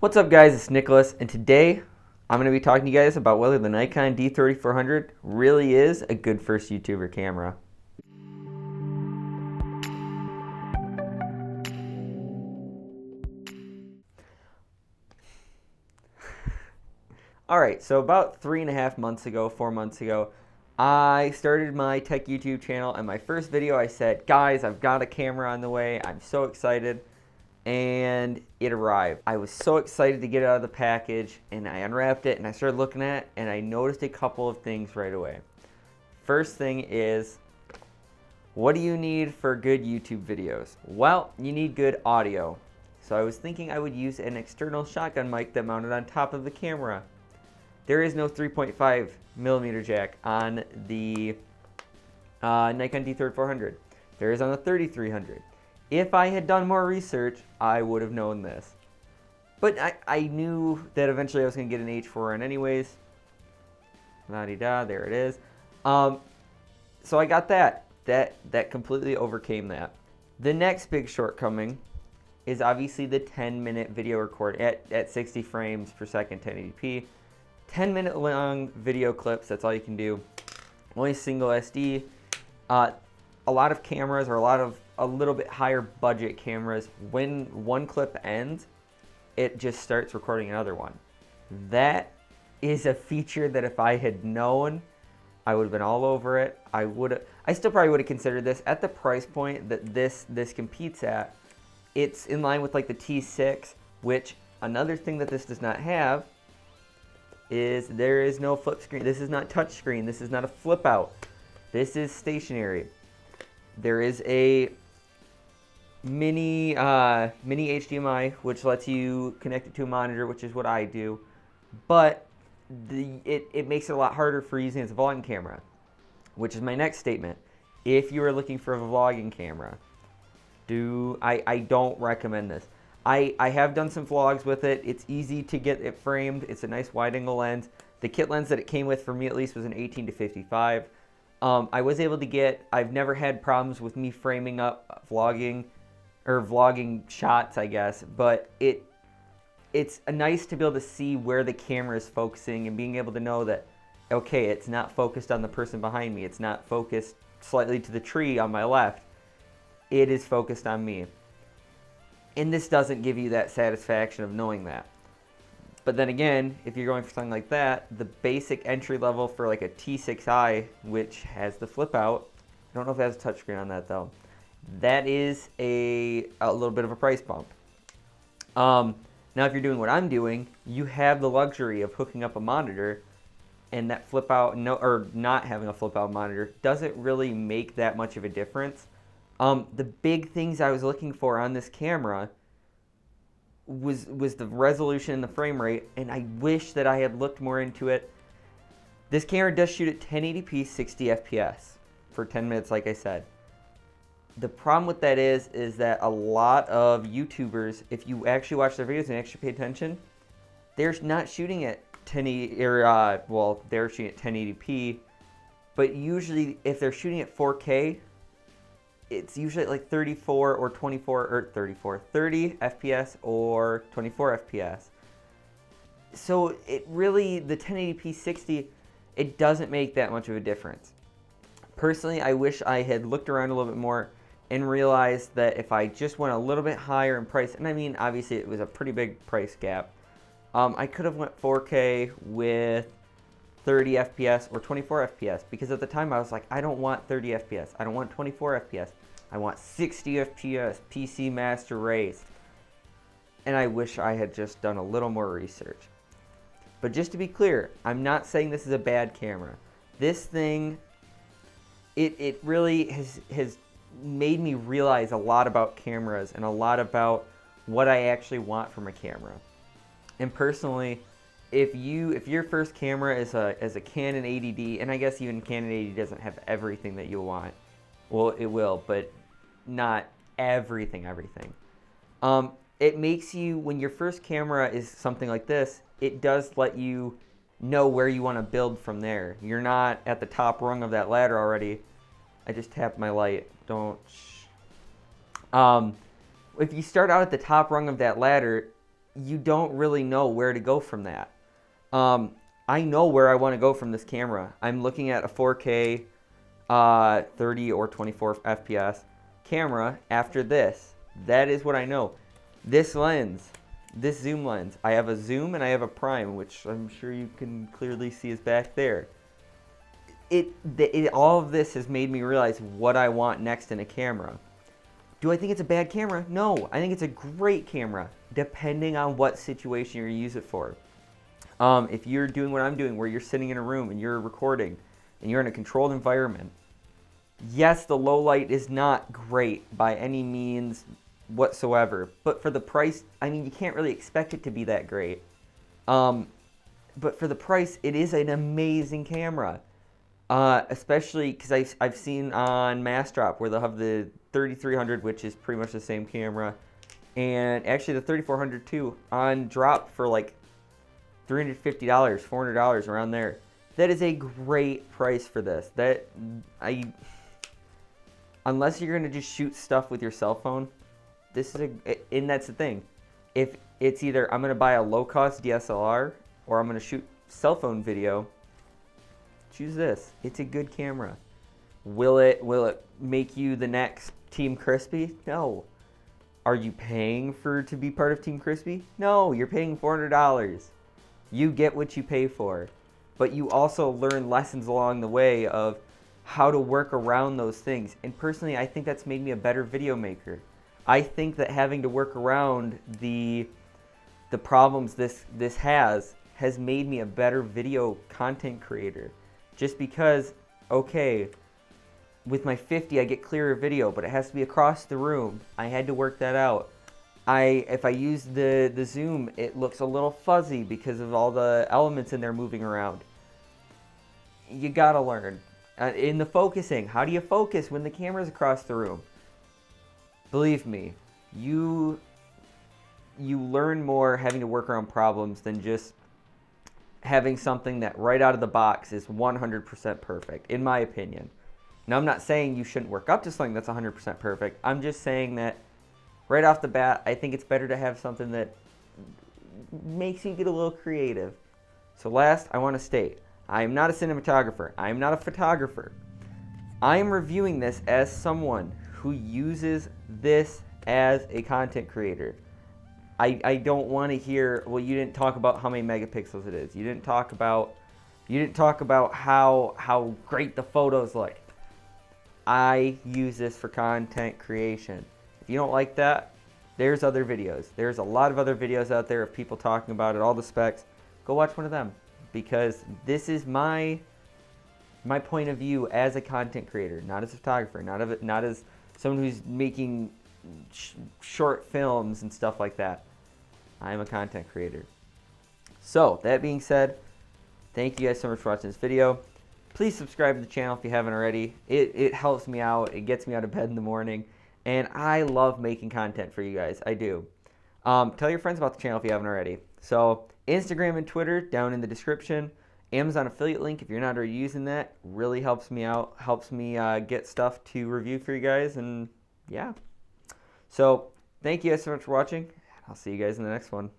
What's up guys, it's Nicholas, and today I'm going to be talking to you guys about whether the Nikon D3400 really is a good first YouTuber camera. Alright, so about 3.5 months ago, 4 months ago, I started my tech YouTube channel, and my first video I said, guys, I've got a camera on the way, I'm so excited. And it arrived. I was so excited to get it out of the package, and I unwrapped it and I started looking at it, and I noticed a couple of things right away. First thing is, what do you need for good YouTube videos? Well, you need good audio. So I was thinking I would use an external shotgun mic that mounted on top of the camera. There is no 3.5mm jack on the Nikon D3400. There is on the 3300. If I had done more research, I would have known this. But I knew that eventually I was going to get an H4n anyways. La-di-da, there it is. So I got that. That completely overcame that. The next big shortcoming is obviously the 10-minute video record at 60 frames per second, 1080p. 10-minute long video clips, that's all you can do. Only single SD. A lot of cameras, or a little bit higher budget cameras, when one clip ends, it just starts recording another one. That is a feature that if I had known, I would have been all over it. I still probably would have considered this at the price point that this competes at. It's in line with like the T6, which another thing that this does not have is there is no flip screen. This is not touch screen. This is not a flip out. This is stationary. There is a mini HDMI, which lets you connect it to a monitor, which is what I do. But it makes it a lot harder for using as a vlogging camera, which is my next statement. If you are looking for a vlogging camera, I don't recommend this. I have done some vlogs with it. It's easy to get it framed. It's a nice wide angle lens. The kit lens that it came with, for me at least, was an 18-55. I was able to get, I've never had problems with me framing up vlogging shots, I guess, but it's nice to be able to see where the camera is focusing and being able to know that, okay, it's not focused on the person behind me. It's not focused slightly to the tree on my left. It is focused on me. And this doesn't give you that satisfaction of knowing that. But then again, if you're going for something like that, the basic entry level for like a T6i, which has the flip out, I don't know if it has a touchscreen on that though, that is a little bit of a price bump. Now if you're doing what I'm doing, you have the luxury of hooking up a monitor, and that flip out, or not having a flip out monitor doesn't really make that much of a difference. The big things I was looking for on this camera was the resolution and the frame rate, and I wish that I had looked more into it. This camera does shoot at 1080p 60 FPS for 10 minutes, like I said. The problem with that is that a lot of YouTubers, if you actually watch their videos and actually pay attention, they're not shooting at 1080, or they're shooting at 1080p, but usually if they're shooting at 4K, it's usually at like 34 or 24 or 30 FPS or 24 FPS. So it really, the 1080p 60, it doesn't make that much of a difference. Personally, I wish I had looked around a little bit more and realized that if I just went a little bit higher in price, and I mean, obviously it was a pretty big price gap, I could have went 4K with 30 FPS or 24 FPS, because at the time I was like, I don't want 30 FPS, I don't want 24 FPS, I want 60 FPS, PC Master Race. And I wish I had just done a little more research. But just to be clear, I'm not saying this is a bad camera. This thing, it really has made me realize a lot about cameras and a lot about what I actually want from a camera. And personally, if your first camera is a Canon 80D, and I guess even Canon 80D doesn't have everything that you want. Well, it will, but not everything. It makes you, when your first camera is something like this, it does let you know where you want to build from there. You're not at the top rung of that ladder already. I just tapped my light. Don't. If you start out at the top rung of that ladder, you don't really know where to go from that. I know where I want to go from this camera. I'm looking at a 4K 30 or 24 FPS camera after this. That is what I know. This lens, this zoom lens, I have a zoom and I have a prime, which I'm sure you can clearly see is back there. All of this has made me realize what I want next in a camera. Do I think it's a bad camera? No, I think it's a great camera, depending on what situation you're going to use it for. If you're doing what I'm doing, where you're sitting in a room and you're recording, and you're in a controlled environment, yes, the low light is not great by any means whatsoever. But for the price, I mean, you can't really expect it to be that great. But for the price, it is an amazing camera. Especially because I've seen on Mass Drop where they'll have the 3300, which is pretty much the same camera, and actually the 3400 too, on drop for like $350, $400, around there. That is a great price for this. Unless you're gonna just shoot stuff with your cell phone, this is and that's the thing. If it's either I'm gonna buy a low-cost DSLR or I'm gonna shoot cell phone video, choose this. It's a good camera. Will it make you the next Team Crispy? No. Are you paying to be part of Team Crispy? No, you're paying $400. You get what you pay for. But you also learn lessons along the way of how to work around those things. And personally, I think that's made me a better video maker. I think that having to work around the problems this has made me a better video content creator. Just because, okay, with my 50 I get clearer video, but it has to be across the room. I had to work that out. If I use the zoom, it looks a little fuzzy because of all the elements in there moving around. You gotta learn. In the focusing, how do you focus when the camera's across the room? Believe me, you learn more having to work around problems than just having something that right out of the box is 100% perfect, in my opinion. Now, I'm not saying you shouldn't work up to something that's 100% perfect. I'm just saying that right off the bat, I think it's better to have something that makes you get a little creative. So last, I want to state, I am not a cinematographer. I am not a photographer. I am reviewing this as someone who uses this as a content creator. I don't want to hear, well, you didn't talk about how many megapixels it is. You didn't talk about how great the photos look. I use this for content creation. If you don't like that, there's other videos. There's a lot of other videos out there of people talking about it, all the specs. Go watch one of them, because this is my point of view as a content creator, not as a photographer, not as someone who's making short films and stuff like that. I am a content creator. So, that being said, thank you guys so much for watching this video. Please subscribe to the channel if you haven't already. It helps me out. It gets me out of bed in the morning. And I love making content for you guys. I do. Tell your friends about the channel if you haven't already. So, Instagram and Twitter down in the description. Amazon affiliate link if you're not already using that. Really helps me out. Helps me get stuff to review for you guys. And yeah. So, thank you guys so much for watching. I'll see you guys in the next one.